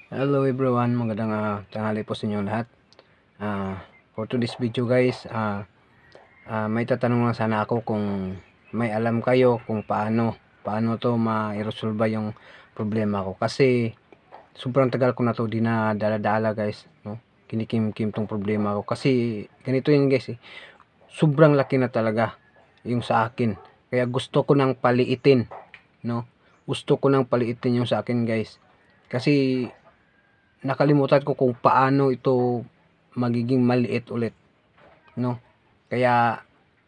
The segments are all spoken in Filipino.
Hello everyone, magandang tanghali po sa inyo lahat. For today's video guys, may tatanong lang sana ako kung may alam kayo kung paano to ma-resolve yung problema ko. Kasi sobrang tagal ko na to dinadala-dala guys, no? Kinikim-kim tong problema ko. Kasi ganito yun guys, sobrang laki na talaga yung sa akin. Kaya gusto ko nang paliitin, no? Gusto ko nang paliitin yung sa akin guys. Kasi nakalimutan ko kung paano ito magiging maliit ulit, no? Kaya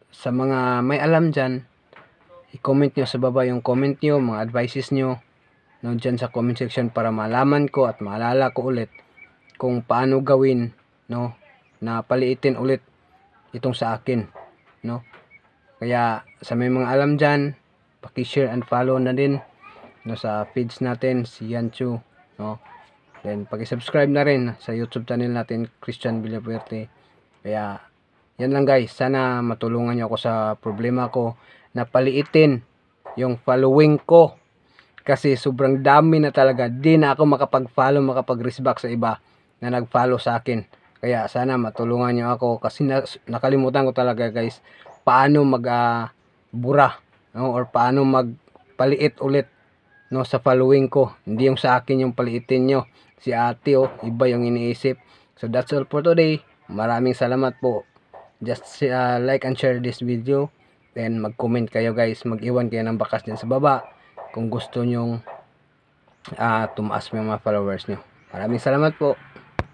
sa mga may alam dyan, i-comment nyo sa baba yung comment nyo, mga advices nyo, no, dyan sa comment section para malaman ko at maalala ko ulit kung paano gawin, no, na paliitin ulit itong sa akin, no? Kaya sa may mga alam dyan, paki-share and follow na din, no, sa page natin si Yanchu, no? Then paki-subscribe na rin sa YouTube channel natin, Christian Villafuerte. Kaya yan lang guys, sana matulungan niyo ako sa problema ko na paliitin yung following ko. Kasi sobrang dami na talaga, di na ako makapag-follow, makapag-respect sa iba na nag-follow sa akin. Kaya sana matulungan niyo ako kasi nakalimutan ko talaga guys paano mag-bura, no? Or paano magpaliit ulit, no, sa following ko. Hindi yung sa akin yung paliitin nyo. Si ate iba yung iniisip. So that's all for today. Maraming salamat po. Just like and share this video. Then mag-comment kayo guys. Mag-iwan kayo ng bakas dyan sa baba kung gusto nyong tumaas yung mga followers nyo. Maraming salamat po.